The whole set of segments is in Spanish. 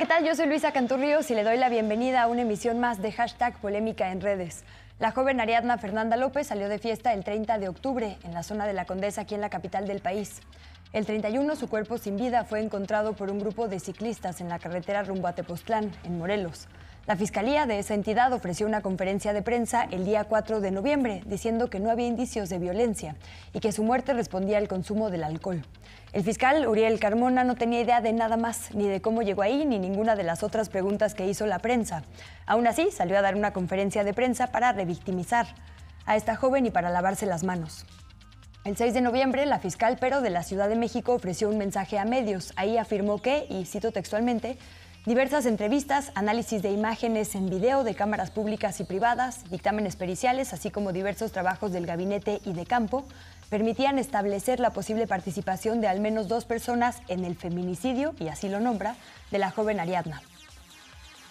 ¿qué tal? Yo soy Luisa Canturrios y le doy la bienvenida a una emisión más de #Polémica en redes. La joven Ariadna Fernanda López salió de fiesta el 30 de octubre en la zona de la Condesa, aquí en la capital del país. El 31, su cuerpo sin vida fue encontrado por un grupo de ciclistas en la carretera rumbo a Tepoztlán, en Morelos. La fiscalía de esa entidad ofreció una conferencia de prensa el día 4 de noviembre, diciendo que no había indicios de violencia y que su muerte respondía al consumo del alcohol. El fiscal Uriel Carmona no tenía idea de nada más, ni de cómo llegó ahí, ni ninguna de las otras preguntas que hizo la prensa. Aún así, salió a dar una conferencia de prensa para revictimizar a esta joven y para lavarse las manos. El 6 de noviembre, la fiscal, pero de la Ciudad de México, ofreció un mensaje a medios. Ahí afirmó que, y cito textualmente, diversas entrevistas, análisis de imágenes en video de cámaras públicas y privadas, dictámenes periciales, así como diversos trabajos del gabinete y de campo, permitían establecer la posible participación de al menos 2 personas en el feminicidio, y así lo nombra, de la joven Ariadna.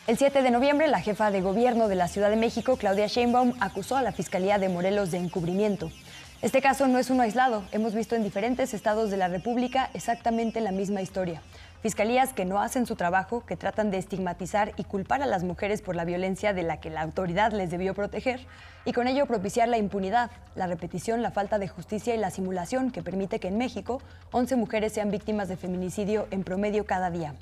El 7 de noviembre, la jefa de gobierno de la Ciudad de México, Claudia Sheinbaum, acusó a la Fiscalía de Morelos de encubrimiento. Este caso no es uno aislado. Hemos visto en diferentes estados de la República exactamente la misma historia. Fiscalías que no hacen su trabajo, que tratan de estigmatizar y culpar a las mujeres por la violencia de la que la autoridad les debió proteger y con ello propiciar la impunidad, la repetición, la falta de justicia y la simulación que permite que en México 11 mujeres sean víctimas de feminicidio en promedio cada día.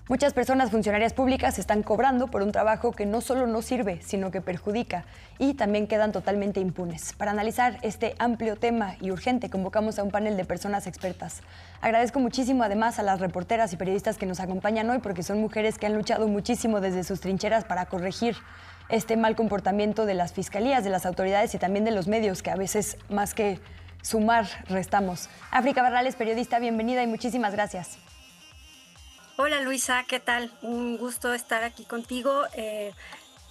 Muchas personas funcionarias públicas están cobrando por un trabajo que no solo no sirve, sino que perjudica, y también quedan totalmente impunes. Para analizar este amplio tema y urgente, convocamos a un panel de personas expertas. Agradezco muchísimo además a las reporteras y periodistas que nos acompañan hoy, porque son mujeres que han luchado muchísimo desde sus trincheras para corregir este mal comportamiento de las fiscalías, de las autoridades y también de los medios, que a veces más que sumar, restamos. África Barrales, periodista, bienvenida y muchísimas gracias. Hola Luisa, ¿qué tal? Un gusto estar aquí contigo.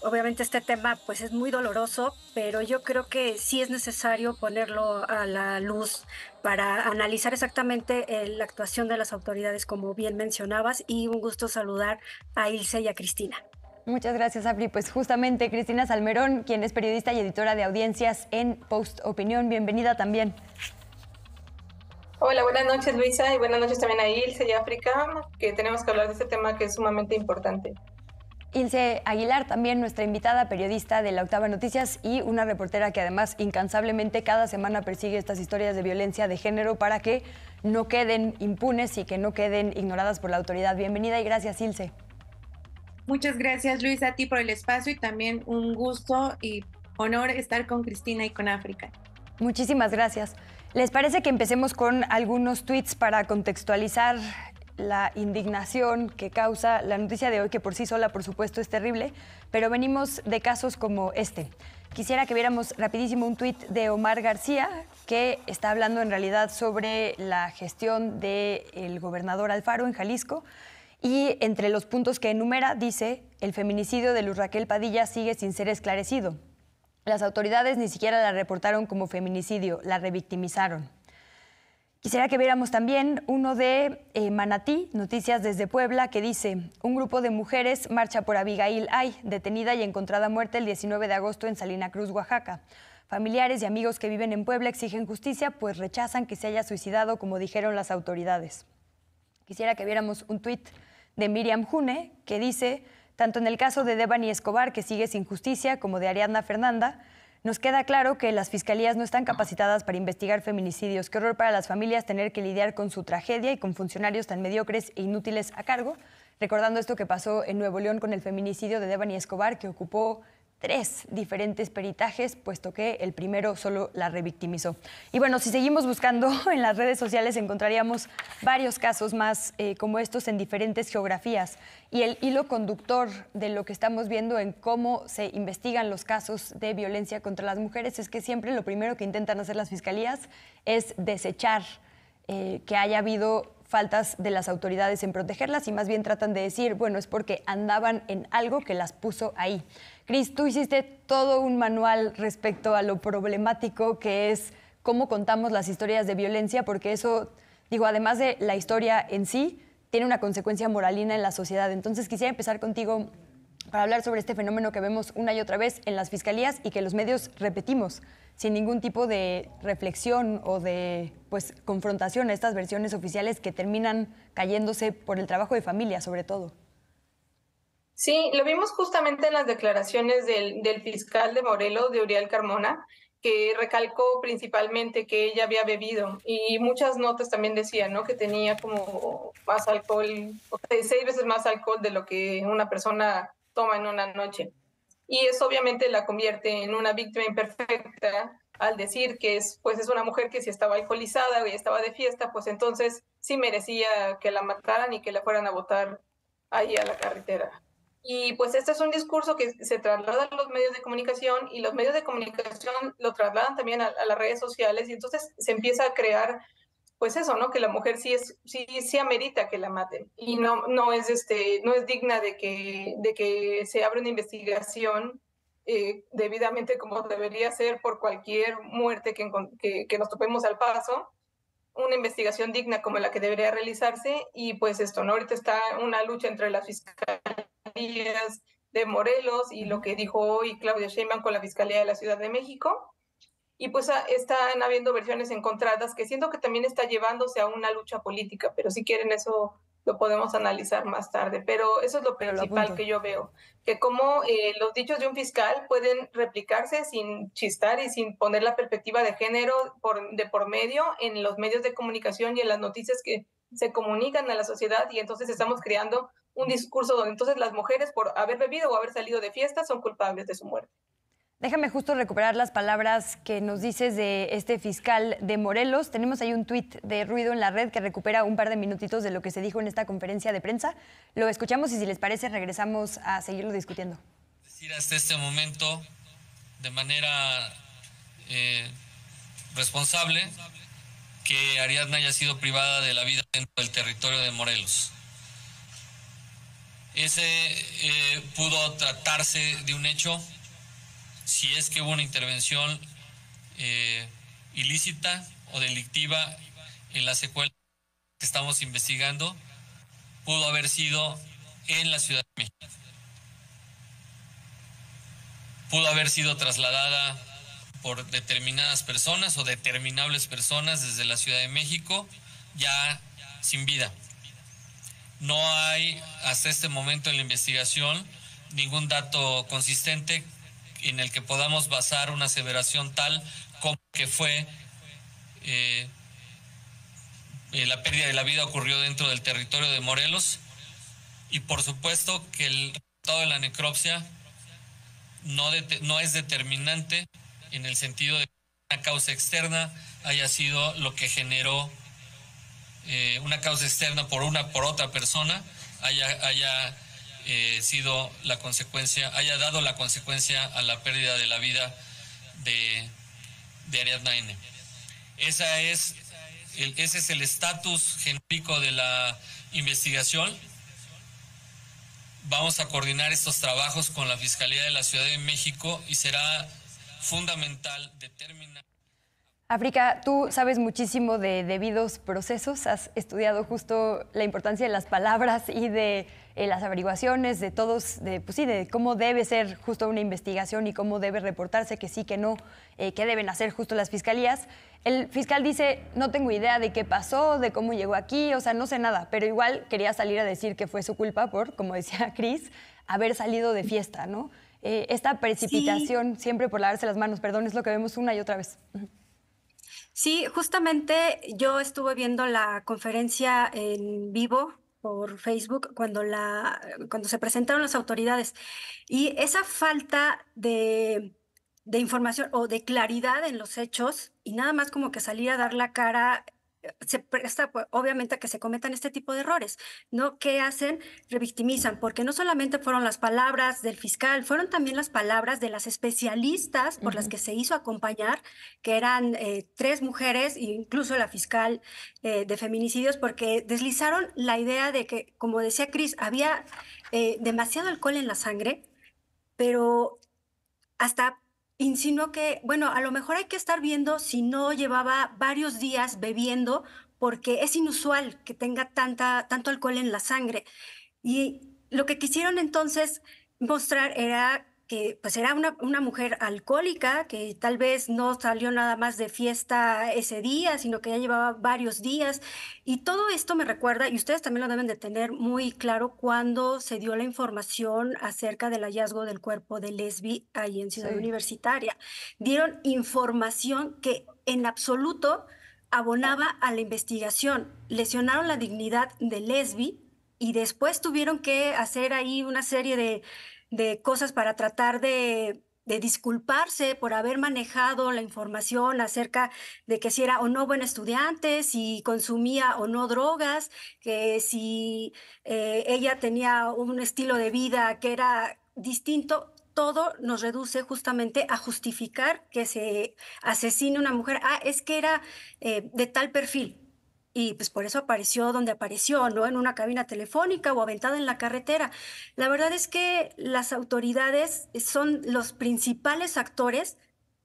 Obviamente este tema pues es muy doloroso, pero yo creo que sí es necesario ponerlo a la luz para analizar exactamente la actuación de las autoridades, como bien mencionabas, y un gusto saludar a Ilse y a Cristina. Muchas gracias, Afri. Pues justamente Cristina Salmerón, quien es periodista y editora de audiencias en Post Opinión. Bienvenida también. Hola, buenas noches Luisa y buenas noches también a Ilse y África, que tenemos que hablar de este tema que es sumamente importante. Ilse Aguilar, también nuestra invitada, periodista de La Octava Noticias y una reportera que además incansablemente cada semana persigue estas historias de violencia de género para que no queden impunes y que no queden ignoradas por la autoridad. Bienvenida y gracias, Ilse. Muchas gracias, Luisa, a ti por el espacio y también un gusto y honor estar con Cristina y con África. Muchísimas gracias. ¿Les parece que empecemos con algunos tweets para contextualizar la indignación que causa la noticia de hoy, que por sí sola, por supuesto, es terrible, pero venimos de casos como este? Quisiera que viéramos rapidísimo un tuit de Omar García, que está hablando en realidad sobre la gestión del gobernador Alfaro en Jalisco, y entre los puntos que enumera dice: el feminicidio de Luz Raquel Padilla sigue sin ser esclarecido. Las autoridades ni siquiera la reportaron como feminicidio, la revictimizaron. Quisiera que viéramos también uno de Manatí, Noticias desde Puebla, que dice: un grupo de mujeres marcha por Abigail Ay, detenida y encontrada muerta el 19 de agosto en Salina Cruz, Oaxaca. Familiares y amigos que viven en Puebla exigen justicia, pues rechazan que se haya suicidado, como dijeron las autoridades. Quisiera que viéramos un tuit de Miriam June, que dice: tanto en el caso de Devani Escobar, que sigue sin justicia, como de Ariadna Fernanda, nos queda claro que las fiscalías no están capacitadas para investigar feminicidios. Qué horror para las familias tener que lidiar con su tragedia y con funcionarios tan mediocres e inútiles a cargo. Recordando esto que pasó en Nuevo León con el feminicidio de Devani Escobar, que ocupó 3 diferentes peritajes, puesto que el primero solo la revictimizó. Y bueno, si seguimos buscando en las redes sociales encontraríamos varios casos más como estos en diferentes geografías. Y el hilo conductor de lo que estamos viendo en cómo se investigan los casos de violencia contra las mujeres es que siempre lo primero que intentan hacer las fiscalías es desechar que haya habido faltas de las autoridades en protegerlas, y más bien tratan de decir, bueno, es porque andaban en algo que las puso ahí. Cris, tú hiciste todo un manual respecto a lo problemático que es cómo contamos las historias de violencia, porque eso, digo, además de la historia en sí, tiene una consecuencia moralina en la sociedad. Entonces quisiera empezar contigo para hablar sobre este fenómeno que vemos una y otra vez en las fiscalías y que los medios repetimos sin ningún tipo de reflexión o de confrontación a estas versiones oficiales que terminan cayéndose por el trabajo de familia, sobre todo. Sí, lo vimos justamente en las declaraciones del fiscal de Morelos, de Uriel Carmona, que recalcó principalmente que ella había bebido y muchas notas también decían, ¿no? Que tenía como más alcohol, o sea, 6 veces más alcohol de lo que una persona toma en una noche. Y eso obviamente la convierte en una víctima imperfecta al decir que pues es una mujer que si estaba alcoholizada o estaba de fiesta, pues entonces sí merecía que la mataran y que la fueran a botar ahí a la carretera. Y pues este es un discurso que se traslada a los medios de comunicación y los medios de comunicación lo trasladan también a las redes sociales y entonces se empieza a crear pues eso, ¿no? Que la mujer sí amerita que la maten y no es digna de que se abra una investigación debidamente como debería ser por cualquier muerte que nos topemos al paso, una investigación digna como la que debería realizarse y pues esto, ¿no? Ahorita está una lucha entre las fiscalías de Morelos y lo que dijo hoy Claudia Sheinbaum con la Fiscalía de la Ciudad de México. Y pues están habiendo versiones encontradas que siento que también está llevándose a una lucha política, pero si quieren eso lo podemos analizar más tarde. Pero eso es lo principal que yo veo, que como los dichos de un fiscal pueden replicarse sin chistar y sin poner la perspectiva de género de por medio en los medios de comunicación y en las noticias que se comunican a la sociedad y entonces estamos creando un discurso donde entonces las mujeres por haber bebido o haber salido de fiesta son culpables de su muerte. Déjame justo recuperar las palabras que nos dices de este fiscal de Morelos. Tenemos ahí un tuit de Ruido en la Red que recupera un par de minutitos de lo que se dijo en esta conferencia de prensa. Lo escuchamos y si les parece regresamos a seguirlo discutiendo. Decir hasta este momento de manera responsable que Ariadna haya sido privada de la vida dentro del territorio de Morelos. Ese pudo tratarse de un hecho si es que hubo una intervención ilícita o delictiva en la secuela que estamos investigando, pudo haber sido en la Ciudad de México. Pudo haber sido trasladada por determinadas personas o determinables personas desde la Ciudad de México ya sin vida. No hay hasta este momento en la investigación ningún dato consistente en el que podamos basar una aseveración tal como que fue la pérdida de la vida ocurrió dentro del territorio de Morelos y por supuesto que el resultado de la necropsia no es determinante en el sentido de que una causa externa haya sido lo que generó una causa externa por otra persona haya sido la consecuencia, haya dado la consecuencia a la pérdida de la vida de Ariadna N. Ese es el estatus genérico de la investigación. Vamos a coordinar estos trabajos con la Fiscalía de la Ciudad de México y será fundamental determinar. África, tú sabes muchísimo de debidos procesos, has estudiado justo la importancia de las palabras y de las averiguaciones, de todos, de cómo debe ser justo una investigación y cómo debe reportarse, que sí, que no, qué deben hacer justo las fiscalías. El fiscal dice, no tengo idea de qué pasó, de cómo llegó aquí, o sea, no sé nada, pero igual quería salir a decir que fue su culpa por, como decía Cris, haber salido de fiesta, ¿no? Esta precipitación siempre por lavarse las manos, perdón, es lo que vemos una y otra vez. Sí, justamente yo estuve viendo la conferencia en vivo por Facebook cuando se presentaron las autoridades y esa falta de información o de claridad en los hechos y nada más como que salir a dar la cara se presta obviamente a que se cometan este tipo de errores, ¿no? ¿Qué hacen? Revictimizan, porque no solamente fueron las palabras del fiscal, fueron también las palabras de las especialistas por las que se hizo acompañar, que eran 3 mujeres, incluso la fiscal de feminicidios, porque deslizaron la idea de que, como decía Cris, había demasiado alcohol en la sangre, pero hasta insinuó que, bueno, a lo mejor hay que estar viendo si no llevaba varios días bebiendo, porque es inusual que tenga tanto alcohol en la sangre. Y lo que quisieron entonces mostrar era que pues era una mujer alcohólica, que tal vez no salió nada más de fiesta ese día, sino que ya llevaba varios días. Y todo esto me recuerda, y ustedes también lo deben de tener muy claro, cuando se dio la información acerca del hallazgo del cuerpo de Lesbi ahí en Ciudad Universitaria. Dieron información que en absoluto abonaba a la investigación, lesionaron la dignidad de Lesbi y después tuvieron que hacer ahí una serie de cosas para tratar de disculparse por haber manejado la información acerca de que si era o no buen estudiante, si consumía o no drogas, que si ella tenía un estilo de vida que era distinto. Todo nos reduce justamente a justificar que se asesine una mujer. Ah, es que era de tal perfil. Y pues por eso apareció donde apareció, ¿no? En una cabina telefónica o aventada en la carretera. La verdad es que las autoridades son los principales actores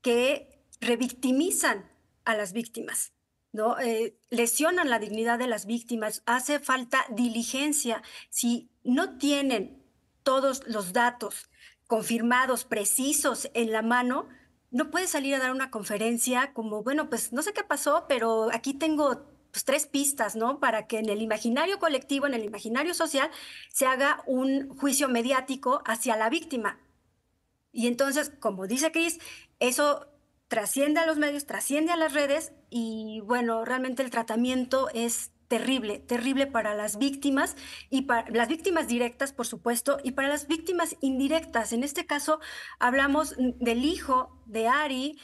que revictimizan a las víctimas, ¿no? Lesionan la dignidad de las víctimas. Hace falta diligencia. Si no tienen todos los datos confirmados, precisos en la mano, no puede salir a dar una conferencia como, bueno, pues no sé qué pasó, pero aquí tengo pues 3 pistas, ¿no? Para que en el imaginario colectivo, en el imaginario social, se haga un juicio mediático hacia la víctima. Y entonces, como dice Cris, eso trasciende a los medios, trasciende a las redes y bueno, realmente el tratamiento es terrible, terrible para las víctimas y para las víctimas directas, por supuesto, y para las víctimas indirectas. En este caso, hablamos del hijo de Ari,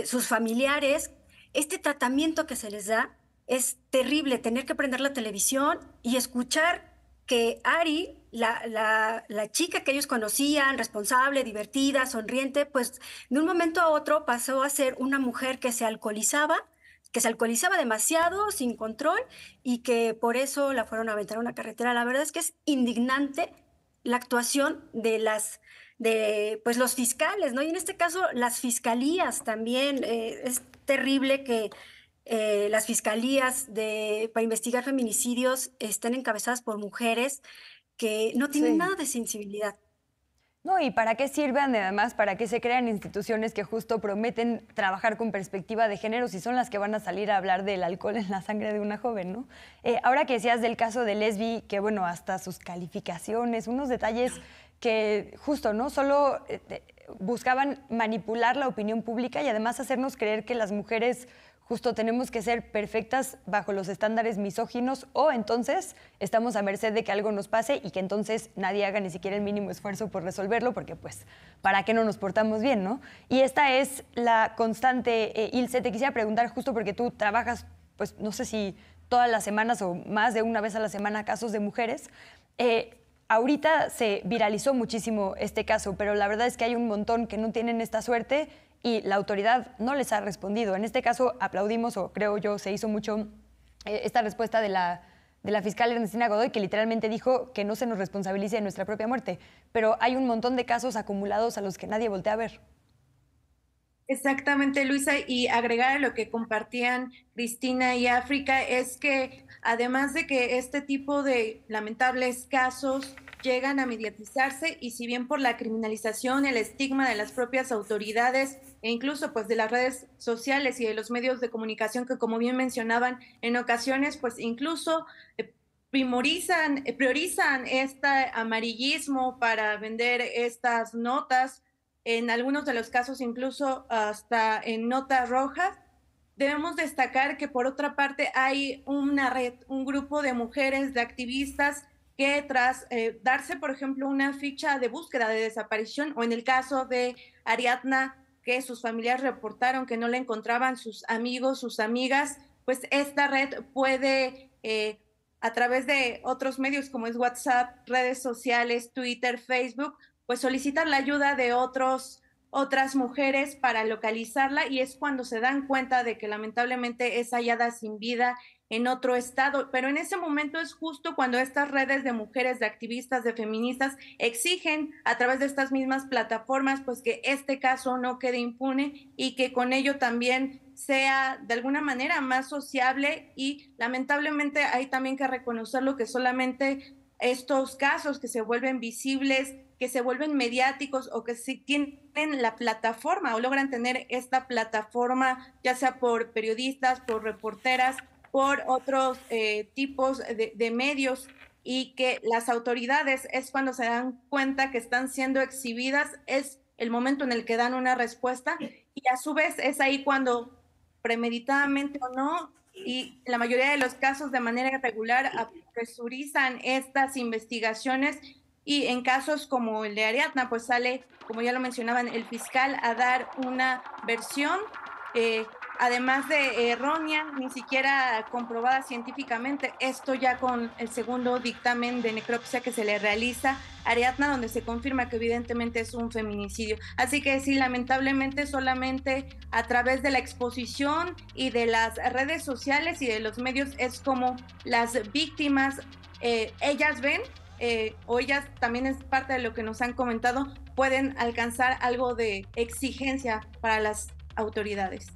sus familiares. Este tratamiento que se les da es terrible, tener que prender la televisión y escuchar que Ari, la chica que ellos conocían, responsable, divertida, sonriente, pues de un momento a otro pasó a ser una mujer que se alcoholizaba demasiado, sin control, y que por eso la fueron a aventar a una carretera. La verdad es que es indignante la actuación de pues los fiscales, ¿no? Y en este caso las fiscalías también. Es terrible que las fiscalías para investigar feminicidios estén encabezadas por mujeres que no tienen nada de sensibilidad. No, ¿y para qué sirven además? ¿Para qué se crean instituciones que justo prometen trabajar con perspectiva de género si son las que van a salir a hablar del alcohol en la sangre de una joven, ¿no? Ahora que decías del caso de Lesbi, que bueno, hasta sus calificaciones, unos detalles que justo, ¿no? Solo buscaban manipular la opinión pública y además hacernos creer que las mujeres justo tenemos que ser perfectas bajo los estándares misóginos o entonces estamos a merced de que algo nos pase y que entonces nadie haga ni siquiera el mínimo esfuerzo por resolverlo porque pues, ¿para qué no nos portamos bien, no? Y esta es la constante. Ilse, te quisiera preguntar justo porque tú trabajas, pues no sé si todas las semanas o más de una vez a la semana casos de mujeres. Ahorita se viralizó muchísimo este caso, pero la verdad es que hay un montón que no tienen esta suerte y la autoridad no les ha respondido. En este caso aplaudimos, o creo yo, se hizo mucho esta respuesta de la fiscal Ernestina Godoy, que literalmente dijo que no se nos responsabilice de nuestra propia muerte. Pero hay un montón de casos acumulados a los que nadie voltea a ver. Exactamente, Luisa, y agregar a lo que compartían Cristina y África es que además de que este tipo de lamentables casos llegan a mediatizarse y si bien por la criminalización, el estigma de las propias autoridades e incluso pues de las redes sociales y de los medios de comunicación que como bien mencionaban en ocasiones pues incluso priorizan este amarillismo para vender estas notas, en algunos de los casos incluso hasta en notas rojas. Debemos destacar que por otra parte hay una red, un grupo de mujeres, de activistas que tras darse, por ejemplo, una ficha de búsqueda de desaparición, o en el caso de Ariadna, que sus familiares reportaron que no la encontraban sus amigos, sus amigas, pues esta red puede, a través de otros medios como es WhatsApp, redes sociales, Twitter, Facebook, pues solicitar la ayuda de otras mujeres para localizarla y es cuando se dan cuenta de que lamentablemente es hallada sin vida en otro estado, pero en ese momento es justo cuando estas redes de mujeres, de activistas, de feministas exigen a través de estas mismas plataformas pues que este caso no quede impune y que con ello también sea de alguna manera más sociable y lamentablemente hay también que reconocerlo que solamente estos casos que se vuelven visibles, que se vuelven mediáticos o que sí tienen la plataforma o logran tener esta plataforma, ya sea por periodistas, por reporteras, por otros tipos de medios, y que las autoridades es cuando se dan cuenta que están siendo exhibidas, es el momento en el que dan una respuesta, y a su vez es ahí cuando premeditadamente o no, y en la mayoría de los casos de manera irregular, apresurizan estas investigaciones, y en casos como el de Ariadna, pues sale, como ya lo mencionaban, el fiscal a dar una versión, además de errónea, ni siquiera comprobada científicamente, esto ya con el segundo dictamen de necropsia que se le realiza a Ariadna, donde se confirma que evidentemente es un feminicidio. Así que sí, lamentablemente solamente a través de la exposición y de las redes sociales y de los medios es como las víctimas, ellas ven, o ellas también es parte de lo que nos han comentado, pueden alcanzar algo de exigencia para las autoridades.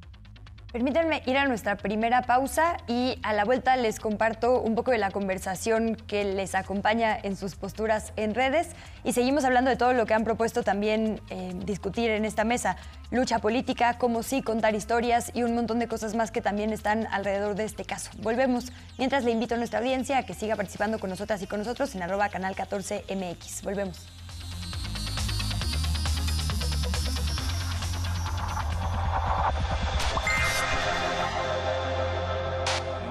Permítanme ir a nuestra primera pausa y a la vuelta les comparto un poco de la conversación que les acompaña en sus posturas en redes y seguimos hablando de todo lo que han propuesto también discutir en esta mesa. Lucha política, cómo sí contar historias y un montón de cosas más que también están alrededor de este caso. Volvemos. Mientras le invito a nuestra audiencia a que siga participando con nosotras y con nosotros en @canal14mx. Volvemos.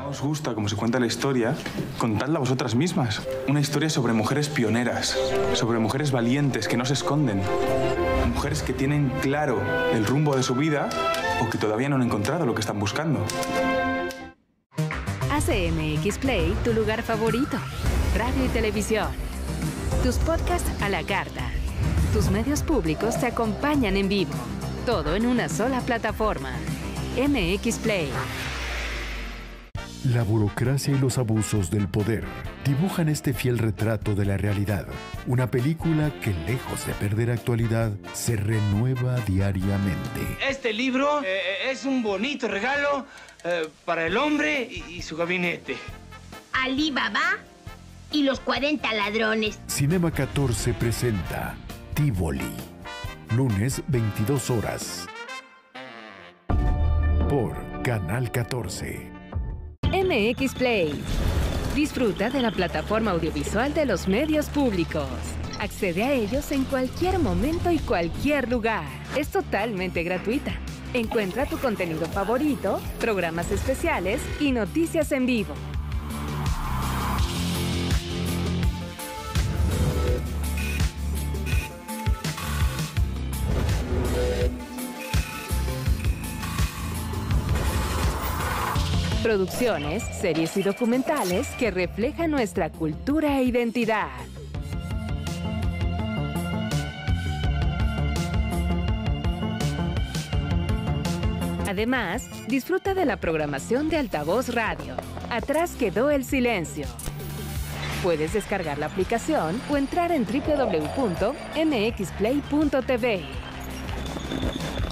Os gusta cómo se cuenta la historia, contadla vosotras mismas. Una historia sobre mujeres pioneras, sobre mujeres valientes que no se esconden, mujeres que tienen claro el rumbo de su vida o que todavía no han encontrado lo que están buscando. Hace MX Play tu lugar favorito, radio y televisión. Tus podcasts a la carta. Tus medios públicos te acompañan en vivo. Todo en una sola plataforma. MX Play. La burocracia y los abusos del poder dibujan este fiel retrato de la realidad. Una película que, lejos de perder actualidad, se renueva diariamente. Este libro es un bonito regalo para el hombre y su gabinete. Alí Baba y los 40 ladrones. Cinema 14 presenta Tívoli. Lunes, 22 horas. Por Canal 14. MX Play. Disfruta de la plataforma audiovisual de los medios públicos. Accede a ellos en cualquier momento y cualquier lugar. Es totalmente gratuita. Encuentra tu contenido favorito, programas especiales y noticias en vivo. Producciones, series y documentales que reflejan nuestra cultura e identidad. Además, disfruta de la programación de Altavoz Radio. Atrás quedó el silencio. Puedes descargar la aplicación o entrar en www.mxplay.tv.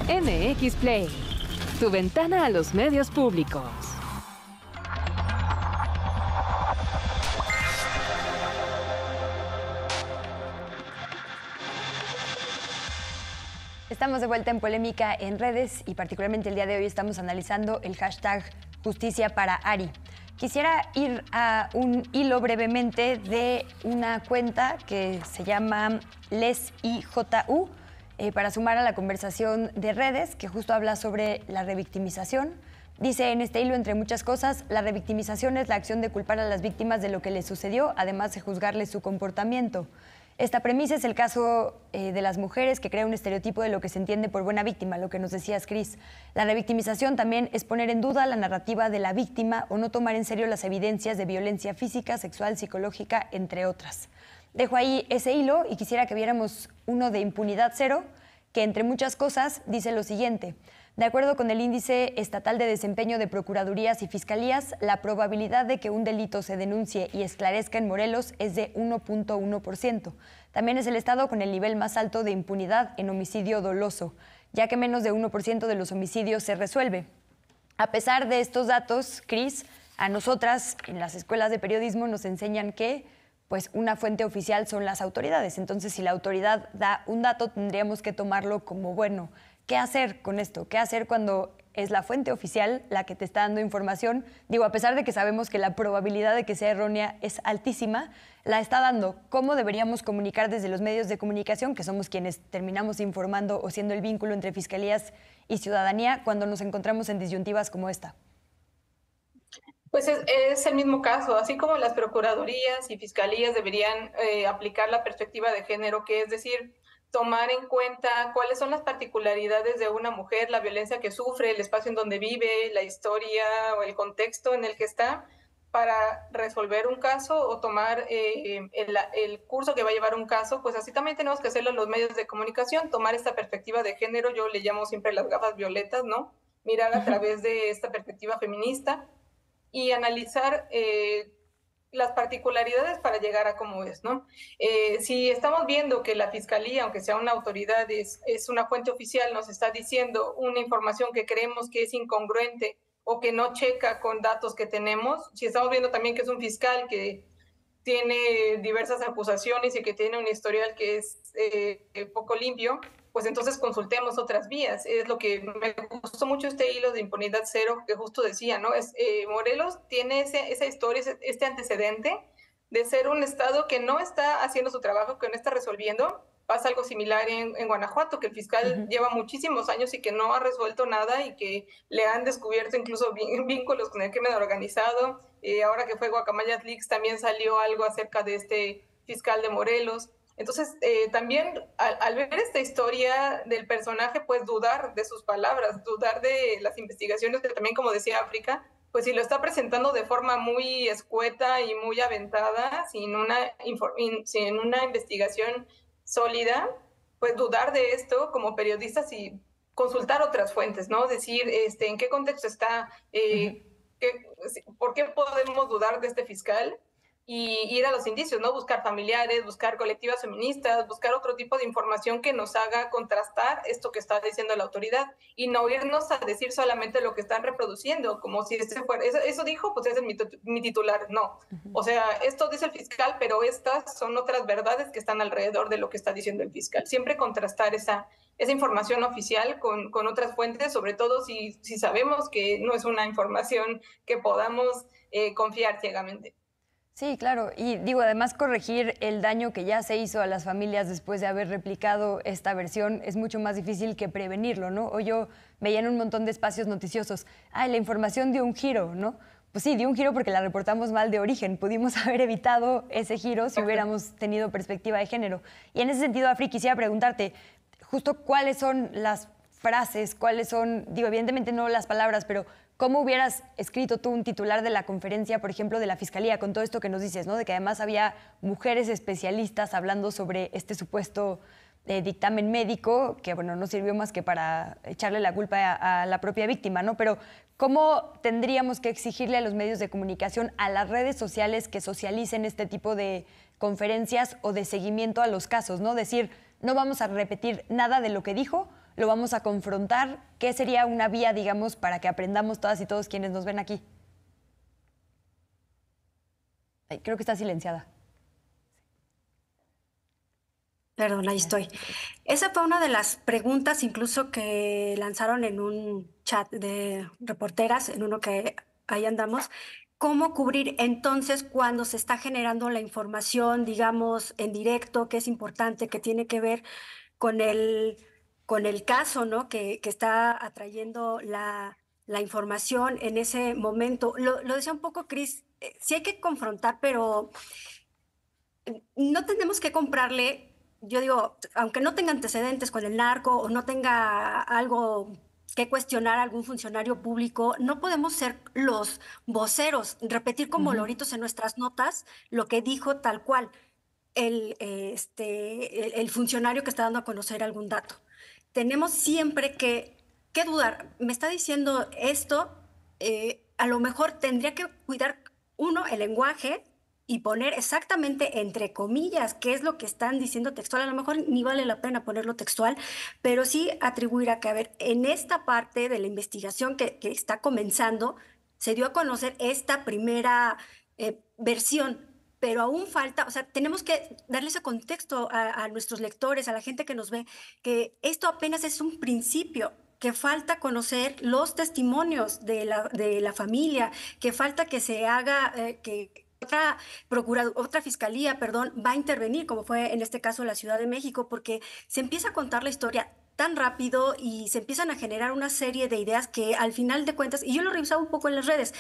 MX Play, tu ventana a los medios públicos. Estamos de vuelta en Polémica en redes y particularmente el día de hoy estamos analizando el hashtag Justicia para Ari. Quisiera ir a un hilo brevemente de una cuenta que se llama LesIJU para sumar a la conversación de redes que justo habla sobre la revictimización. Dice en este hilo, entre muchas cosas, la revictimización es la acción de culpar a las víctimas de lo que les sucedió, además de juzgarles su comportamiento. Esta premisa es el caso de las mujeres que crea un estereotipo de lo que se entiende por buena víctima, lo que nos decías, Cris. La revictimización también es poner en duda la narrativa de la víctima o no tomar en serio las evidencias de violencia física, sexual, psicológica, entre otras. Dejo ahí ese hilo y quisiera que viéramos uno de impunidad cero, que entre muchas cosas dice lo siguiente. De acuerdo con el Índice Estatal de Desempeño de Procuradurías y Fiscalías, la probabilidad de que un delito se denuncie y esclarezca en Morelos es de 1.1%. También es el estado con el nivel más alto de impunidad en homicidio doloso, ya que menos de 1% de los homicidios se resuelve. A pesar de estos datos, Cris, a nosotras en las escuelas de periodismo nos enseñan que pues una fuente oficial son las autoridades. Entonces, si la autoridad da un dato, tendríamos que tomarlo como, bueno, ¿qué hacer con esto? ¿Qué hacer cuando es la fuente oficial la que te está dando información? Digo, a pesar de que sabemos que la probabilidad de que sea errónea es altísima, la está dando. ¿Cómo deberíamos comunicar desde los medios de comunicación, que somos quienes terminamos informando o siendo el vínculo entre fiscalías y ciudadanía, cuando nos encontramos en disyuntivas como esta? Pues es el mismo caso, así como las procuradurías y fiscalías deberían aplicar la perspectiva de género, que es decir, tomar en cuenta cuáles son las particularidades de una mujer, la violencia que sufre, el espacio en donde vive, la historia o el contexto en el que está, para resolver un caso o tomar el curso que va a llevar un caso. Pues así también tenemos que hacerlo en los medios de comunicación, tomar esta perspectiva de género. Yo le llamo siempre las gafas violetas, ¿no? Mirar a través de esta perspectiva feminista y analizar las particularidades para llegar a cómo es, ¿no? Si estamos viendo que la Fiscalía, aunque sea una autoridad, es una fuente oficial, nos está diciendo una información que creemos que es incongruente o que no checa con datos que tenemos, si estamos viendo también que es un fiscal que tiene diversas acusaciones y que tiene un historial que es poco limpio, pues entonces consultemos otras vías. Es lo que me gustó mucho este hilo de impunidad cero que justo decía, ¿no? Morelos tiene esa historia, este antecedente de ser un estado que no está haciendo su trabajo, que no está resolviendo. Pasa algo similar en Guanajuato, que el fiscal lleva muchísimos años y que no ha resuelto nada y que le han descubierto incluso vínculos con el crimen organizado. Ahora que fue Guacamayas Leaks también salió algo acerca de este fiscal de Morelos. Entonces, también al ver esta historia del personaje, pues dudar de sus palabras, dudar de las investigaciones, que también, como decía África, pues si lo está presentando de forma muy escueta y muy aventada, sin una investigación sólida, pues dudar de esto como periodistas y consultar otras fuentes, ¿no? Decir, en qué contexto está, por qué podemos dudar de este fiscal, y ir a los indicios, ¿no? Buscar familiares, buscar colectivas feministas, buscar otro tipo de información que nos haga contrastar esto que está diciendo la autoridad y no irnos a decir solamente lo que están reproduciendo, como si fuera, eso dijo, pues ese es mi titular. No. O sea, esto dice el fiscal, pero estas son otras verdades que están alrededor de lo que está diciendo el fiscal. Siempre contrastar esa información oficial con otras fuentes, sobre todo si sabemos que no es una información que podamos confiar ciegamente. Sí, claro. Y digo, además corregir el daño que ya se hizo a las familias después de haber replicado esta versión es mucho más difícil que prevenirlo, ¿no? O yo veía en un montón de espacios noticiosos, la información dio un giro, ¿no? Pues sí, dio un giro porque la reportamos mal de origen. Pudimos haber evitado ese giro si hubiéramos tenido perspectiva de género. Y en ese sentido, Afri, quisiera preguntarte justo cuáles son las frases, cuáles son, digo, evidentemente no las palabras, pero ¿cómo hubieras escrito tú un titular de la conferencia, por ejemplo, de la Fiscalía, con todo esto que nos dices, ¿no? De que además había mujeres especialistas hablando sobre este supuesto dictamen médico, que bueno, no sirvió más que para echarle la culpa a la propia víctima, ¿no? Pero ¿cómo tendríamos que exigirle a los medios de comunicación, a las redes sociales, que socialicen este tipo de conferencias o de seguimiento a los casos, ¿no? Decir, no vamos a repetir nada de lo que dijo, lo vamos a confrontar. ¿Qué sería una vía, digamos, para que aprendamos todas y todos quienes nos ven aquí? Ay, creo que está silenciada. Perdón, ahí estoy. Esa fue una de las preguntas incluso que lanzaron en un chat de reporteras, en uno que ahí andamos. ¿Cómo cubrir entonces cuando se está generando la información, digamos, en directo, que es importante, que tiene que ver con el caso, ¿no? que está atrayendo la información en ese momento? Lo decía un poco Cris, sí hay que confrontar, pero no tenemos que comprarle, yo digo, aunque no tenga antecedentes con el narco o no tenga algo que cuestionar a algún funcionario público, no podemos ser los voceros, repetir como loritos en nuestras notas lo que dijo tal cual el funcionario que está dando a conocer algún dato. Tenemos siempre que dudar. Me está diciendo esto, a lo mejor tendría que cuidar uno el lenguaje y poner exactamente entre comillas qué es lo que están diciendo textual. A lo mejor ni vale la pena ponerlo textual, pero sí atribuir a que, a ver, en esta parte de la investigación que está comenzando, se dio a conocer esta primera versión, pero aún falta, o sea, tenemos que darle ese contexto a nuestros lectores, a la gente que nos ve, que esto apenas es un principio, que falta conocer los testimonios de la familia, que falta que se haga, que otra fiscalía, perdón, va a intervenir, como fue en este caso la Ciudad de México, porque se empieza a contar la historia tan rápido y se empiezan a generar una serie de ideas que al final de cuentas, y yo lo revisaba un poco en las redes,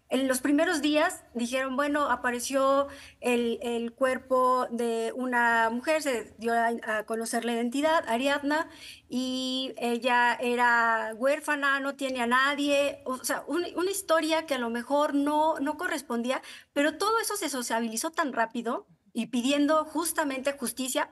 en los primeros días dijeron, bueno, apareció el cuerpo de una mujer, se dio a conocer la identidad, Ariadna, y ella era huérfana, no tiene a nadie, o sea, una historia que a lo mejor no correspondía, pero todo eso se sociabilizó tan rápido y pidiendo justamente justicia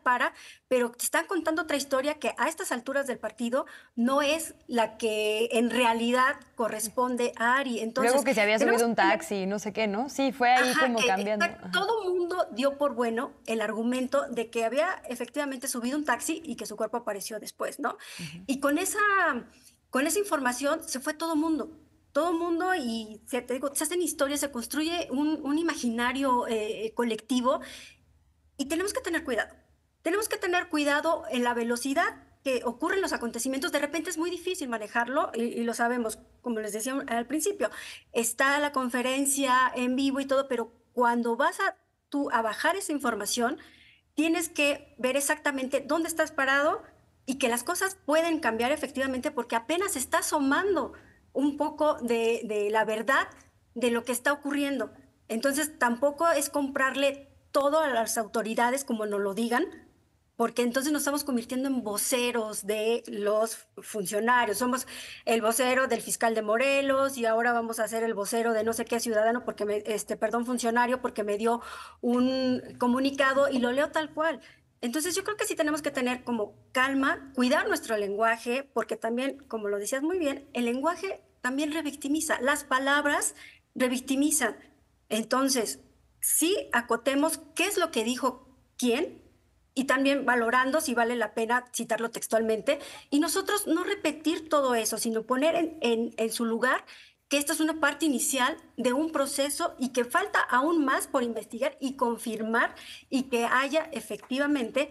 pero te están contando otra historia que a estas alturas del partido no es la que en realidad corresponde a Ari. Entonces, luego que se había subido un taxi, no sé qué, ¿no? Sí, fue ahí como cambiando. Todo el mundo dio por bueno el argumento de que había efectivamente subido un taxi y que su cuerpo apareció después, ¿no? Y con esa información se fue todo el mundo. Todo el mundo y se hacen historias, se construye un imaginario colectivo y tenemos que tener cuidado. Tenemos que tener cuidado en la velocidad que ocurren los acontecimientos. De repente es muy difícil manejarlo y lo sabemos, como les decía al principio. Está la conferencia en vivo y todo, pero cuando vas tú a bajar esa información, tienes que ver exactamente dónde estás parado y que las cosas pueden cambiar efectivamente porque apenas está asomando un poco de la verdad de lo que está ocurriendo. Entonces, tampoco es comprarle todo a las autoridades como nos lo digan, porque entonces nos estamos convirtiendo en voceros de los funcionarios. Somos el vocero del fiscal de Morelos y ahora vamos a ser el vocero de no sé qué ciudadano, funcionario, porque me dio un comunicado y lo leo tal cual. Entonces yo creo que sí tenemos que tener como calma, cuidar nuestro lenguaje, porque también, como lo decías muy bien, el lenguaje también revictimiza, las palabras revictimizan. Entonces, sí acotemos qué es lo que dijo quién y también valorando si vale la pena citarlo textualmente y nosotros no repetir todo eso, sino poner en su lugar que esta es una parte inicial de un proceso y que falta aún más por investigar y confirmar y que haya efectivamente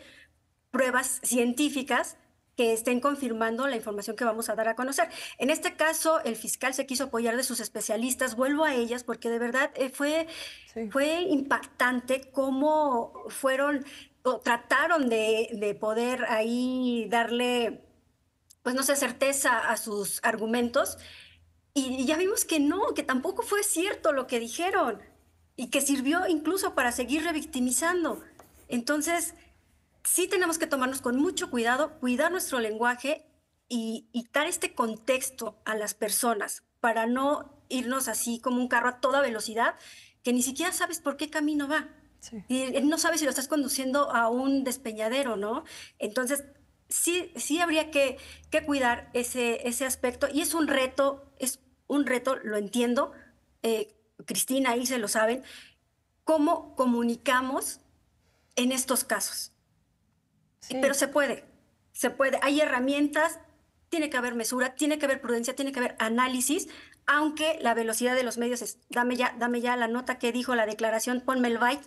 pruebas científicas que estén confirmando la información que vamos a dar a conocer. En este caso, el fiscal se quiso apoyar de sus especialistas, vuelvo a ellas, porque de verdad fue impactante cómo trataron de poder ahí darle, pues no sé, certeza a sus argumentos, y ya vimos que no, que tampoco fue cierto lo que dijeron, y que sirvió incluso para seguir revictimizando. Entonces, sí tenemos que tomarnos con mucho cuidado, cuidar nuestro lenguaje y dar este contexto a las personas para no irnos así como un carro a toda velocidad que ni siquiera sabes por qué camino va. Sí. Y no sabes si lo estás conduciendo a un despeñadero, ¿no? Entonces, sí habría que cuidar ese aspecto y es un reto, lo entiendo. Cristina, ahí se lo saben, cómo comunicamos en estos casos. Sí. Pero se puede, hay herramientas, tiene que haber mesura, tiene que haber prudencia, tiene que haber análisis, aunque la velocidad de los medios es, dame ya la nota que dijo la declaración, ponme el byte.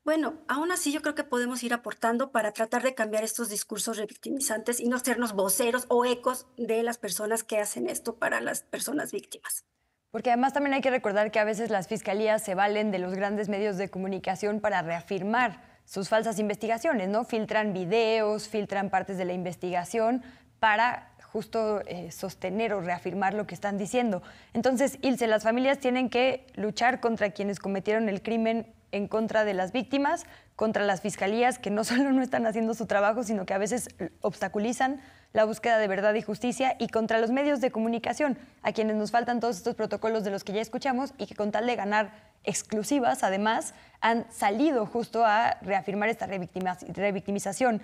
Bueno, aún así yo creo que podemos ir aportando para tratar de cambiar estos discursos revictimizantes y no sernos voceros o ecos de las personas que hacen esto para las personas víctimas. Porque además también hay que recordar que a veces las fiscalías se valen de los grandes medios de comunicación para reafirmar sus falsas investigaciones, ¿no? Filtran videos, filtran partes de la investigación para justo sostener o reafirmar lo que están diciendo. Entonces, Ilse, las familias tienen que luchar contra quienes cometieron el crimen en contra de las víctimas, contra las fiscalías que no solo no están haciendo su trabajo, sino que a veces obstaculizan la búsqueda de verdad y justicia, y contra los medios de comunicación, a quienes nos faltan todos estos protocolos de los que ya escuchamos y que con tal de ganar exclusivas, además, han salido justo a reafirmar esta revictimización.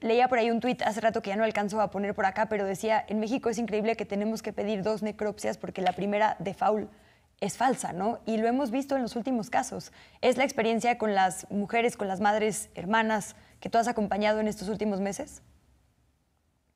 Leía por ahí un tuit hace rato que ya no alcanzo a poner por acá, pero decía, en México es increíble que tenemos que pedir 2 necropsias porque la primera de faul es falsa, ¿no? Y lo hemos visto en los últimos casos. Es la experiencia con las mujeres, con las madres, hermanas, que tú has acompañado en estos últimos meses.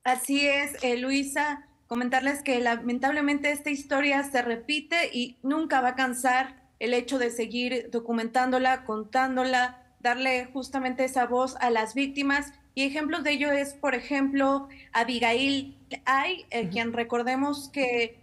Así es, Luisa, comentarles que lamentablemente esta historia se repite y nunca va a cansar el hecho de seguir documentándola, contándola, darle justamente esa voz a las víctimas. Y ejemplos de ello es, por ejemplo, Abigail Ay, quien recordemos que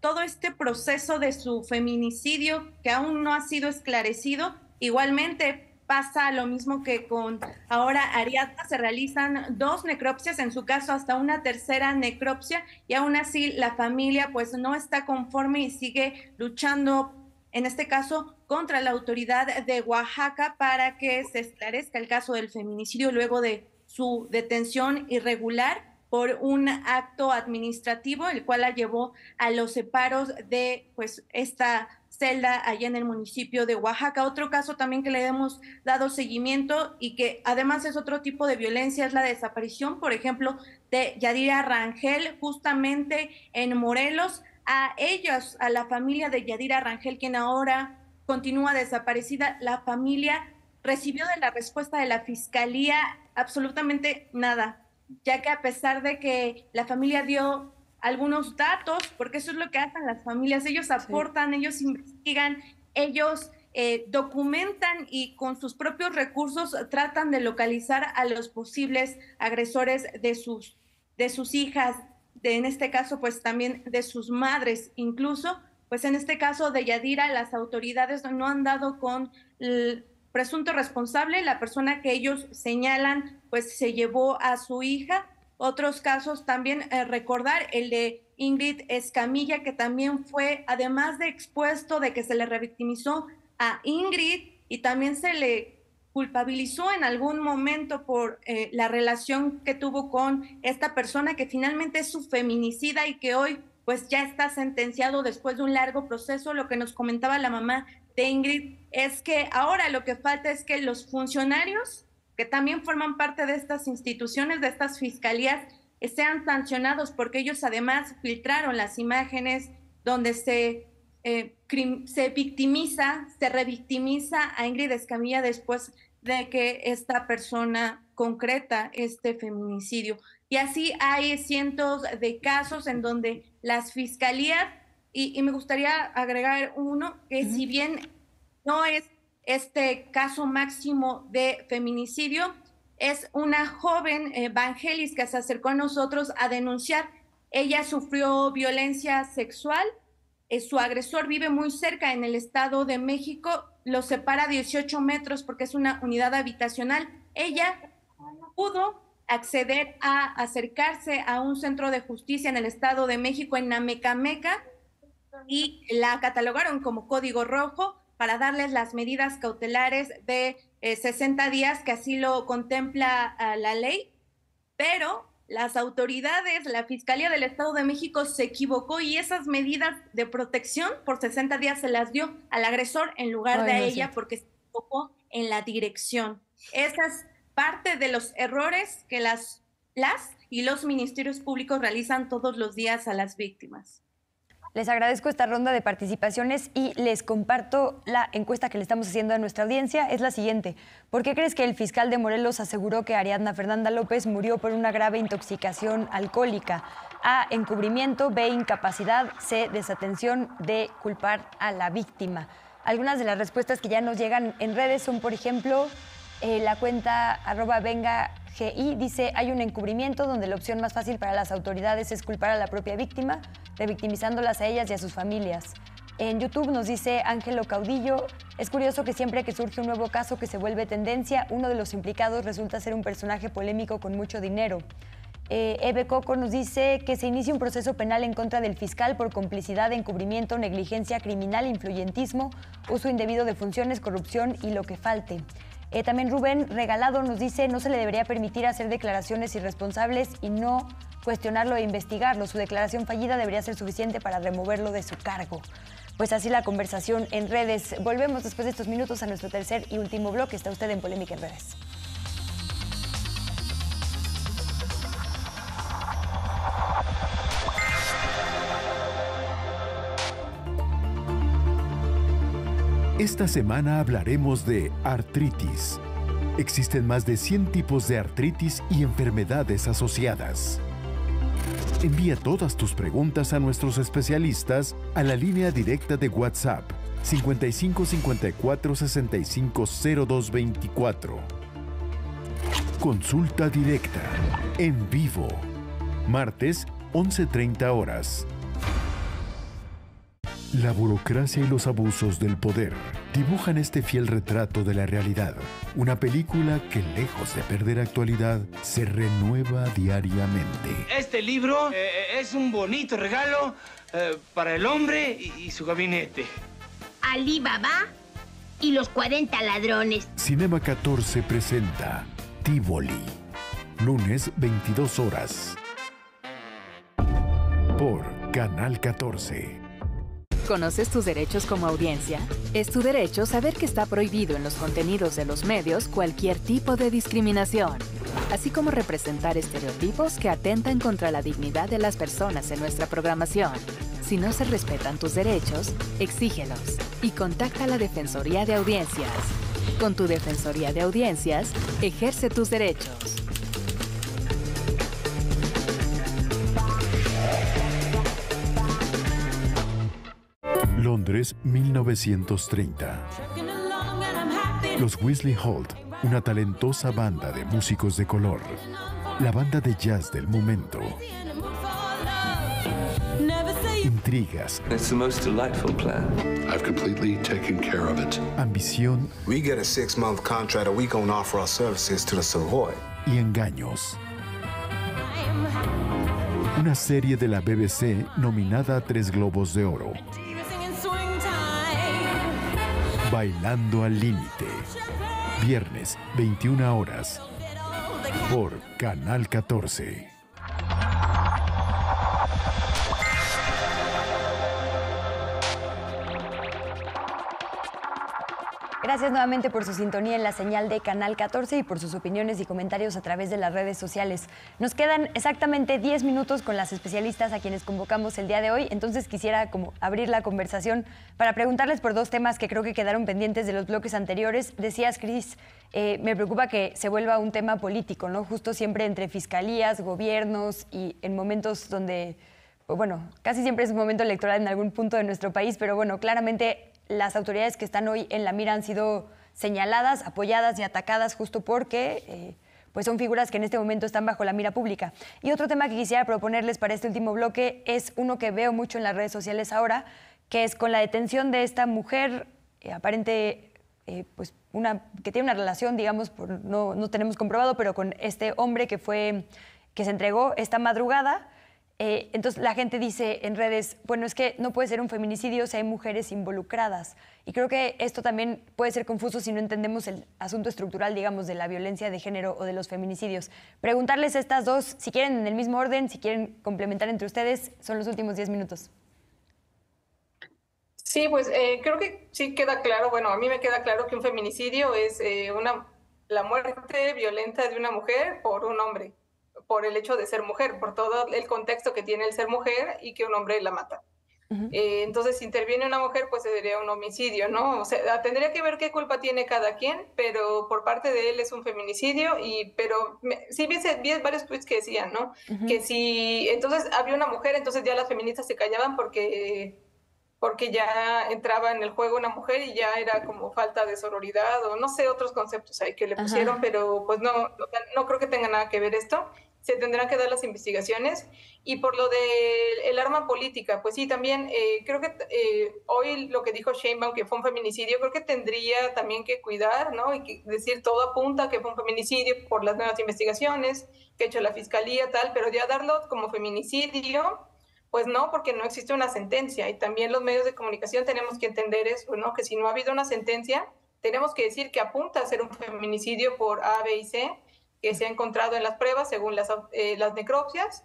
todo este proceso de su feminicidio, que aún no ha sido esclarecido, igualmente pasa lo mismo que con ahora Ariadna, se realizan 2 necropsias, en su caso hasta una tercera necropsia, y aún así la familia pues no está conforme y sigue luchando, en este caso contra la autoridad de Oaxaca, para que se esclarezca el caso del feminicidio luego de su detención irregular por un acto administrativo, el cual la llevó a los separos de pues esta celda allá en el municipio de Oaxaca. Otro caso también que le hemos dado seguimiento y que además es otro tipo de violencia es la desaparición, por ejemplo, de Yadira Rangel, justamente en Morelos. A ellos, a la familia de Yadira Rangel, quien ahora continúa desaparecida, la familia recibió de la respuesta de la fiscalía absolutamente nada, ya que a pesar de que la familia dio algunos datos, porque eso es lo que hacen las familias, ellos aportan, ellos investigan, ellos documentan y con sus propios recursos tratan de localizar a los posibles agresores de sus hijas, en este caso pues también de sus madres, incluso pues en este caso de Yadira las autoridades no han dado con el presunto responsable, la persona que ellos señalan pues se llevó a su hija. Otros casos también recordar el de Ingrid Escamilla, que también fue, además de expuesto de que se le revictimizó a Ingrid y también se le culpabilizó en algún momento por la relación que tuvo con esta persona que finalmente es su feminicida y que hoy pues ya está sentenciado después de un largo proceso. Lo que nos comentaba la mamá de Ingrid es que ahora lo que falta es que los funcionarios que también forman parte de estas instituciones, de estas fiscalías, sean sancionados, porque ellos además filtraron las imágenes donde se victimiza, se revictimiza a Ingrid Escamilla después de que esta persona concreta este feminicidio. Y así hay cientos de casos en donde las fiscalías, y me gustaría agregar uno, que si bien no es este caso máximo de feminicidio, es una joven Vangelis que se acercó a nosotros a denunciar. Ella sufrió violencia sexual, su agresor vive muy cerca en el Estado de México, lo separa 18 metros porque es una unidad habitacional. Ella pudo acceder a acercarse a un centro de justicia en el Estado de México, en Amecameca, y la catalogaron como código rojo para darles las medidas cautelares de 60 días, que así lo contempla la ley, pero las autoridades, la Fiscalía del Estado de México se equivocó y esas medidas de protección por 60 días se las dio al agresor en lugar de a ella, porque se equivocó en la dirección. Esa es parte de los errores que las y los ministerios públicos realizan todos los días a las víctimas. Les agradezco esta ronda de participaciones y les comparto la encuesta que le estamos haciendo a nuestra audiencia. Es la siguiente. ¿Por qué crees que el fiscal de Morelos aseguró que Ariadna Fernanda López murió por una grave intoxicación alcohólica? A, encubrimiento; B, incapacidad; C, desatención; D, culpar a la víctima. Algunas de las respuestas que ya nos llegan en redes son, por ejemplo, la cuenta @vengagi dice: hay un encubrimiento donde la opción más fácil para las autoridades es culpar a la propia víctima, revictimizándolas a ellas y a sus familias. En YouTube nos dice Ángelo Caudillo: es curioso que siempre que surge un nuevo caso que se vuelve tendencia, uno de los implicados resulta ser un personaje polémico con mucho dinero. Eve Coco nos dice que se inicie un proceso penal en contra del fiscal por complicidad, encubrimiento, negligencia criminal, influyentismo, uso indebido de funciones, corrupción y lo que falte. También Rubén Regalado nos dice: no se le debería permitir hacer declaraciones irresponsables y no cuestionarlo e investigarlo. Su declaración fallida debería ser suficiente para removerlo de su cargo. Pues así la conversación en redes. Volvemos después de estos minutos a nuestro tercer y último bloque. Está usted en Polémica en Redes. Esta semana hablaremos de artritis. Existen más de 100 tipos de artritis y enfermedades asociadas. Envía todas tus preguntas a nuestros especialistas a la línea directa de WhatsApp 55 54 65 02 24. Consulta directa, en vivo, martes 11:30 horas. La burocracia y los abusos del poder dibujan este fiel retrato de la realidad. Una película que, lejos de perder actualidad, se renueva diariamente. Este libro es un bonito regalo para el hombre y su gabinete. Alí Baba y los 40 ladrones. Cinema 14 presenta Tívoli, lunes 22 horas. Por Canal 14. ¿Conoces tus derechos como audiencia? Es tu derecho saber que está prohibido en los contenidos de los medios cualquier tipo de discriminación, así como representar estereotipos que atentan contra la dignidad de las personas en nuestra programación. Si no se respetan tus derechos, exígelos y contacta a la Defensoría de Audiencias. Con tu Defensoría de Audiencias, ejerce tus derechos. Londres, 1930. Los Weasley Holt, una talentosa banda de músicos de color. La banda de jazz del momento. Intrigas. It's the most delightful plan. I've completely taken care of it. Ambición. We get a 6-month contract, and we gonna offer our services to the Savoy. Y engaños. Una serie de la BBC nominada a 3 Globos de Oro. Bailando al límite. Viernes, 21 horas. Por Canal 14. Gracias nuevamente por su sintonía en la señal de Canal 14 y por sus opiniones y comentarios a través de las redes sociales. Nos quedan exactamente 10 minutos con las especialistas a quienes convocamos el día de hoy, entonces quisiera como abrir la conversación para preguntarles por 2 temas que creo que quedaron pendientes de los bloques anteriores. Decías, Cris, me preocupa que se vuelva un tema político, ¿no? Justo siempre entre fiscalías, gobiernos y en momentos donde, bueno, casi siempre es un momento electoral en algún punto de nuestro país, pero bueno, claramente las autoridades que están hoy en la mira han sido señaladas, apoyadas y atacadas justo porque pues son figuras que en este momento están bajo la mira pública. Y otro tema que quisiera proponerles para este último bloque es uno que veo mucho en las redes sociales ahora, que es con la detención de esta mujer aparente, pues que tiene una relación, digamos, no tenemos comprobado, pero con este hombre que se entregó esta madrugada. Entonces la gente dice en redes, bueno, es que no puede ser un feminicidio si hay mujeres involucradas. Y creo que esto también puede ser confuso si no entendemos el asunto estructural, digamos, de la violencia de género o de los feminicidios. Preguntarles estas dos, si quieren en el mismo orden, si quieren complementar entre ustedes, son los últimos 10 minutos. Sí, pues creo que sí queda claro, bueno, a mí me queda claro que un feminicidio es la muerte violenta de una mujer por un hombre, por el hecho de ser mujer, por todo el contexto que tiene el ser mujer y que un hombre la mata. Entonces, si interviene una mujer, pues sería un homicidio, ¿no? O sea, tendría que ver qué culpa tiene cada quien, pero por parte de él es un feminicidio, pero sí vi varios tweets que decían, ¿no? Que si entonces había una mujer, entonces ya las feministas se callaban porque ya entraba en el juego una mujer y ya era como falta de sororidad o no sé, otros conceptos ahí que le pusieron, pero pues no creo que tenga nada que ver esto. Se tendrán que dar las investigaciones. Y por lo del arma política, pues sí, también creo que hoy lo que dijo Sheinbaum, que fue un feminicidio, creo que tendría también que cuidar, ¿no? Y decir, todo apunta que fue un feminicidio por las nuevas investigaciones que ha hecho la fiscalía, tal, pero ya darlo como feminicidio, pues no, porque no existe una sentencia. Y también los medios de comunicación tenemos que entender eso, ¿no? Que si no ha habido una sentencia, tenemos que decir que apunta a ser un feminicidio por A, B y C, que se ha encontrado en las pruebas según las necropsias,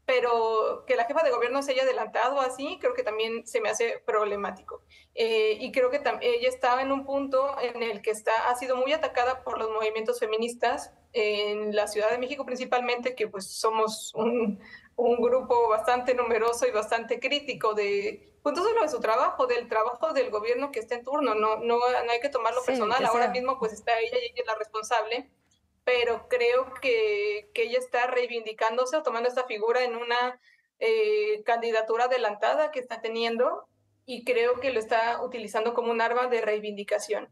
pero que la jefa de gobierno se haya adelantado así, creo que también se me hace problemático. Y creo que ella está en un punto en el que ha sido muy atacada por los movimientos feministas en la Ciudad de México principalmente, que pues somos un grupo bastante numeroso y bastante crítico pues no solo de su trabajo, del trabajo del gobierno que está en turno, no hay que tomarlo personal, ahora mismo pues está ella y ella es la responsable, pero creo que ella está reivindicándose o tomando esta figura en una candidatura adelantada que está teniendo y creo que lo está utilizando como un arma de reivindicación.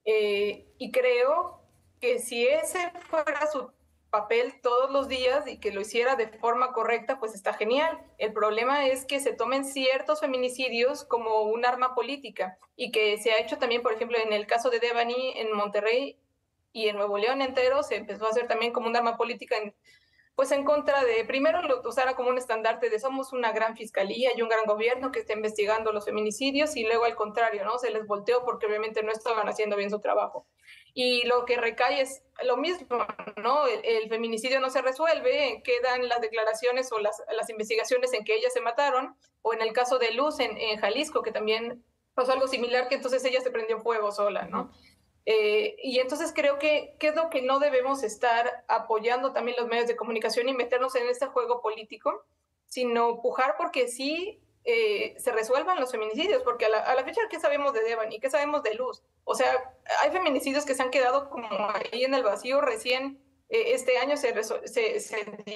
Y creo que si ese fuera su papel todos los días y que lo hiciera de forma correcta, pues está genial. El problema es que se tomen ciertos feminicidios como un arma política y que se ha hecho también, por ejemplo, en el caso de Devani en Monterrey y en Nuevo León entero, se empezó a hacer también como un arma política pues en contra de, primero lo usara como un estandarte de somos una gran fiscalía y un gran gobierno que está investigando los feminicidios, y luego al contrario, ¿no? Se les volteó porque obviamente no estaban haciendo bien su trabajo. Y lo que recae es lo mismo, ¿no? El feminicidio no se resuelve, quedan las declaraciones o las investigaciones en que ellas se mataron, o en el caso de Luz en Jalisco, que también pasó algo similar, que entonces ella se prendió fuego sola, ¿no? Y entonces creo que es lo que no debemos estar apoyando también los medios de comunicación y meternos en este juego político, sino pujar porque sí se resuelvan los feminicidios, porque a la fecha, ¿qué sabemos de Devani? ¿Qué sabemos de Luz? O sea, hay feminicidios que se han quedado como ahí en el vacío. Recién este año se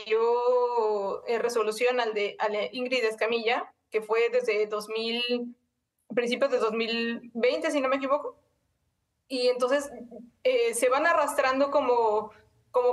dio resolución al de Ingrid Escamilla, que fue desde principios de 2020, si no me equivoco. Y entonces se van arrastrando como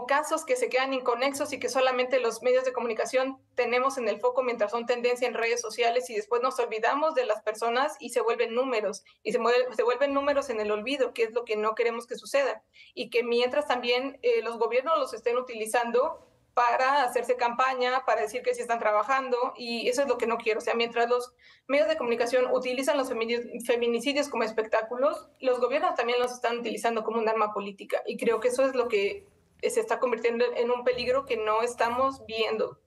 casos que se quedan inconexos y que solamente los medios de comunicación tenemos en el foco mientras son tendencia en redes sociales, y después nos olvidamos de las personas y se vuelven números, y se vuelven números en el olvido, que es lo que no queremos que suceda. Y que mientras también los gobiernos los estén utilizando para hacerse campaña, para decir que sí están trabajando, y eso es lo que no quiero. O sea, mientras los medios de comunicación utilizan los feminicidios como espectáculos, los gobiernos también los están utilizando como un arma política, y creo que eso es lo que se está convirtiendo en un peligro que no estamos viendo.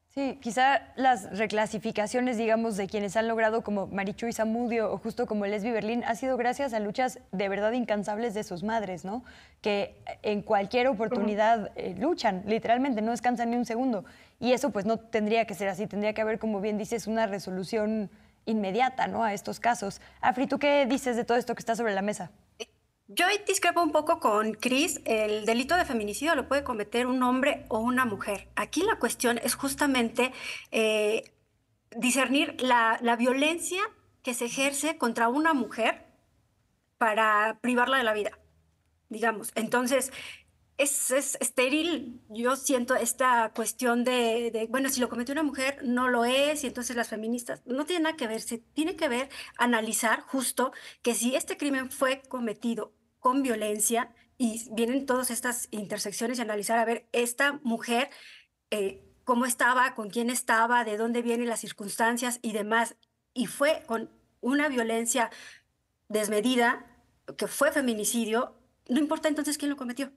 Sí, quizá las reclasificaciones, digamos, de quienes han logrado como Marichuy Zamudio o justo como Lesbi Berlín, ha sido gracias a luchas de verdad incansables de sus madres, ¿no? Que en cualquier oportunidad luchan, literalmente, no descansan ni un segundo. Y eso pues no tendría que ser así, tendría que haber, como bien dices, una resolución inmediata, ¿no?, a estos casos. Afri, ¿tú qué dices de todo esto que está sobre la mesa? Yo discrepo un poco con Cris. El delito de feminicidio lo puede cometer un hombre o una mujer. Aquí la cuestión es justamente discernir la violencia que se ejerce contra una mujer para privarla de la vida, digamos. Entonces, es estéril, yo siento, esta cuestión de, bueno, si lo cometió una mujer, no lo es, y entonces las feministas, no tiene nada que ver, se tiene que ver, analizar justo que si este crimen fue cometido con violencia, y vienen todas estas intersecciones, y analizar, a ver, esta mujer, cómo estaba, con quién estaba, de dónde vienen las circunstancias y demás, y fue con una violencia desmedida, que fue feminicidio, no importa entonces quién lo cometió.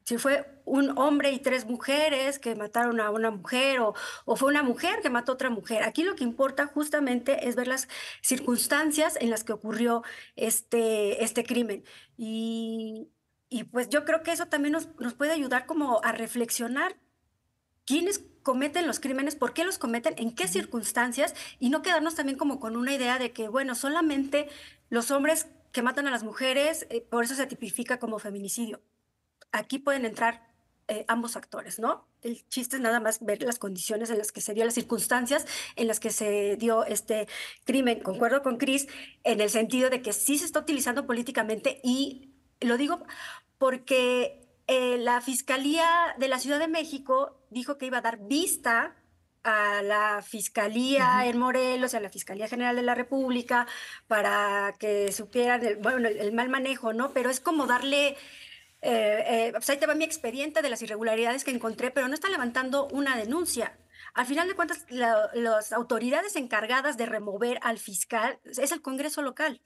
Si fue un hombre y 3 mujeres que mataron a una mujer, o fue una mujer que mató a otra mujer. Aquí lo que importa justamente es ver las circunstancias en las que ocurrió este crimen. Y pues yo creo que eso también nos puede ayudar como a reflexionar quiénes cometen los crímenes, por qué los cometen, en qué circunstancias, y no quedarnos también como con una idea de que, bueno, solamente los hombres que matan a las mujeres, por eso se tipifica como feminicidio. Aquí pueden entrar ambos actores, ¿no? El chiste es nada más ver las condiciones en las que se dio, las circunstancias en las que se dio este crimen. Concuerdo con Cris en el sentido de que sí se está utilizando políticamente, y lo digo porque la Fiscalía de la Ciudad de México dijo que iba a dar vista a la Fiscalía en Morelos y a la Fiscalía General de la República para que supieran el mal manejo, ¿no? Pero es como darle... pues ahí te va mi expediente de las irregularidades que encontré, pero no están levantando una denuncia. Al final de cuentas, las autoridades encargadas de remover al fiscal es el Congreso local.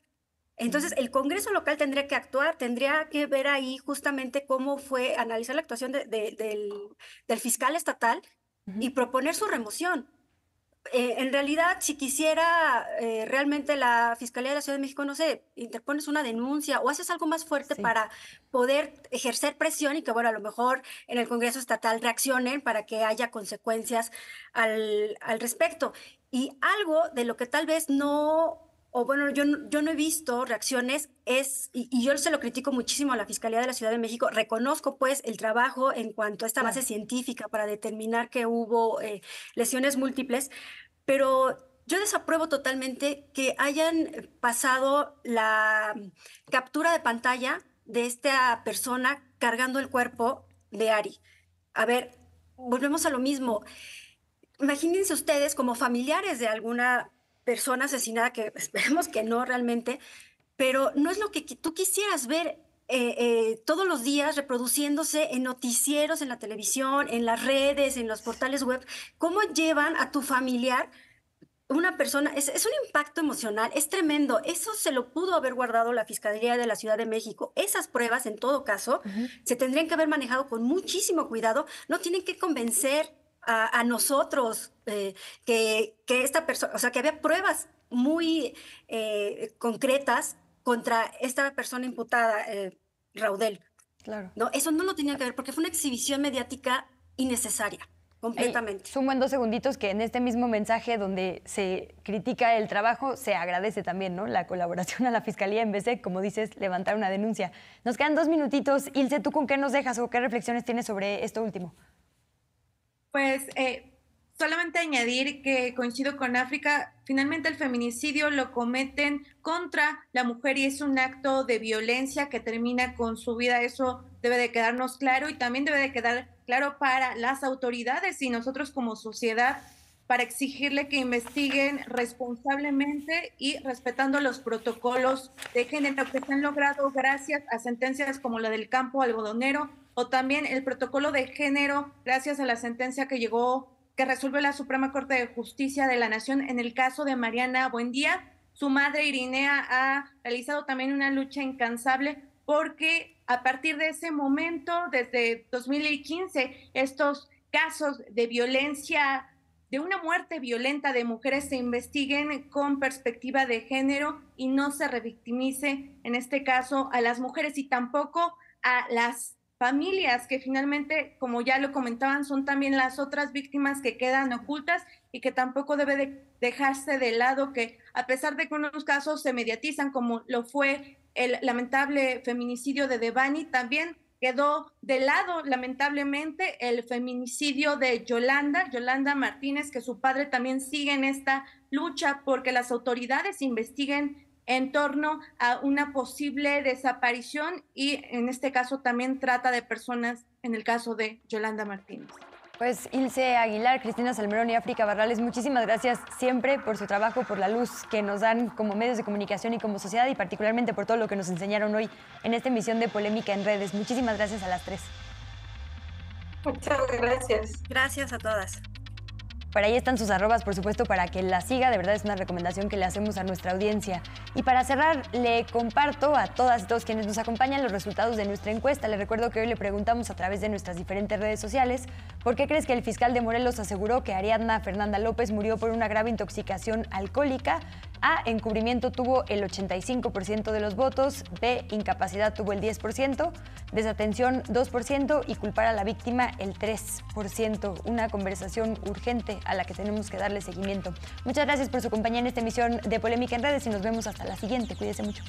Entonces, el Congreso local tendría que actuar, tendría que ver ahí justamente cómo fue, analizar la actuación del fiscal estatal y proponer su remoción. En realidad, si quisiera realmente la Fiscalía de la Ciudad de México, no sé, interpones una denuncia o haces algo más fuerte para poder ejercer presión, y que, bueno, a lo mejor en el Congreso estatal reaccionen para que haya consecuencias al respecto. Y algo de lo que tal vez no... o bueno, yo no he visto reacciones, y yo se lo critico muchísimo a la Fiscalía de la Ciudad de México. Reconozco pues el trabajo en cuanto a esta base científica para determinar que hubo lesiones múltiples, pero yo desapruebo totalmente que hayan pasado la captura de pantalla de esta persona cargando el cuerpo de Ari. A ver, volvemos a lo mismo. Imagínense ustedes como familiares de alguna persona asesinada, que esperemos que no realmente, pero no es lo que tú quisieras ver todos los días reproduciéndose en noticieros, en la televisión, en las redes, en los portales web. ¿Cómo llevan a tu familiar una persona? Es un impacto emocional, es tremendo. Eso se lo pudo haber guardado la Fiscalía de la Ciudad de México. Esas pruebas, en todo caso, se tendrían que haber manejado con muchísimo cuidado. No tienen que convencer a nosotros que esta persona, o sea, que había pruebas muy concretas contra esta persona imputada, Raudel. Claro. No, eso no lo tenían que ver porque fue una exhibición mediática innecesaria, completamente. Sumo en 2 segunditos que en este mismo mensaje donde se critica el trabajo, se agradece también, ¿no?, la colaboración a la Fiscalía en vez de, como dices, levantar una denuncia. Nos quedan 2 minutitos. Ilse, ¿tú con qué nos dejas o qué reflexiones tienes sobre esto último? Pues solamente añadir que coincido con África, finalmente el feminicidio lo cometen contra la mujer y es un acto de violencia que termina con su vida. Eso debe de quedarnos claro y también debe de quedar claro para las autoridades y nosotros como sociedad para exigirle que investiguen responsablemente y respetando los protocolos de género que se han logrado gracias a sentencias como la del campo algodonero o también el protocolo de género gracias a la sentencia que resuelve la Suprema Corte de Justicia de la Nación en el caso de Mariana Buendía. Su madre Irinea ha realizado también una lucha incansable porque a partir de ese momento, desde 2015, estos casos de violencia, de una muerte violenta de mujeres se investiguen con perspectiva de género y no se revictimice, en este caso, a las mujeres y tampoco a las familias que finalmente, como ya lo comentaban, son también las otras víctimas que quedan ocultas y que tampoco debe de dejarse de lado, que a pesar de que unos casos se mediatizan, como lo fue el lamentable feminicidio de Devani, también quedó de lado, lamentablemente, el feminicidio de Yolanda Martínez, que su padre también sigue en esta lucha porque las autoridades investiguen en torno a una posible desaparición y en este caso también trata de personas en el caso de Yolanda Martínez. Pues Ilse Aguilar, Cristina Salmerón y África Barrales, muchísimas gracias siempre por su trabajo, por la luz que nos dan como medios de comunicación y como sociedad y particularmente por todo lo que nos enseñaron hoy en esta emisión de Polémica en Redes. Muchísimas gracias a las 3. Muchas gracias. Gracias a todas. Por ahí están sus arrobas, por supuesto, para que la siga. De verdad es una recomendación que le hacemos a nuestra audiencia. Y para cerrar, le comparto a todas y todos quienes nos acompañan los resultados de nuestra encuesta. Les recuerdo que hoy le preguntamos a través de nuestras diferentes redes sociales ¿por qué crees que el fiscal de Morelos aseguró que Ariadna Fernanda López murió por una grave intoxicación alcohólica? A, encubrimiento tuvo el 85% de los votos. B, incapacidad tuvo el 10%. Desatención 2% y culpar a la víctima el 3%. Una conversación urgente a la que tenemos que darle seguimiento. Muchas gracias por su compañía en esta emisión de Polémica en Redes y nos vemos hasta la siguiente. Cuídese mucho.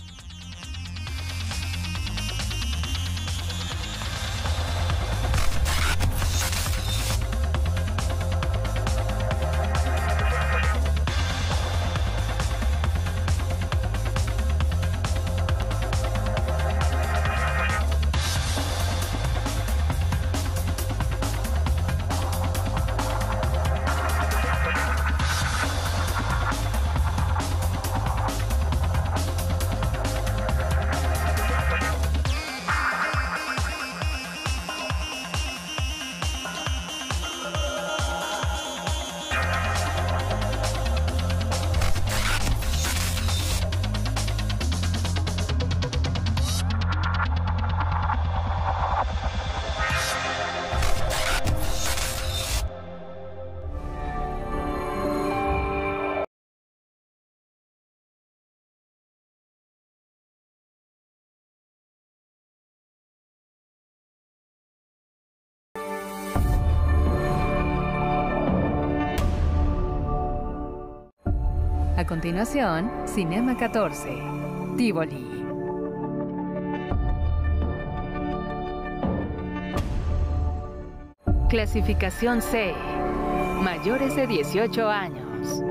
A continuación, Cinema 14, Tívoli. Clasificación C, mayores de 18 años.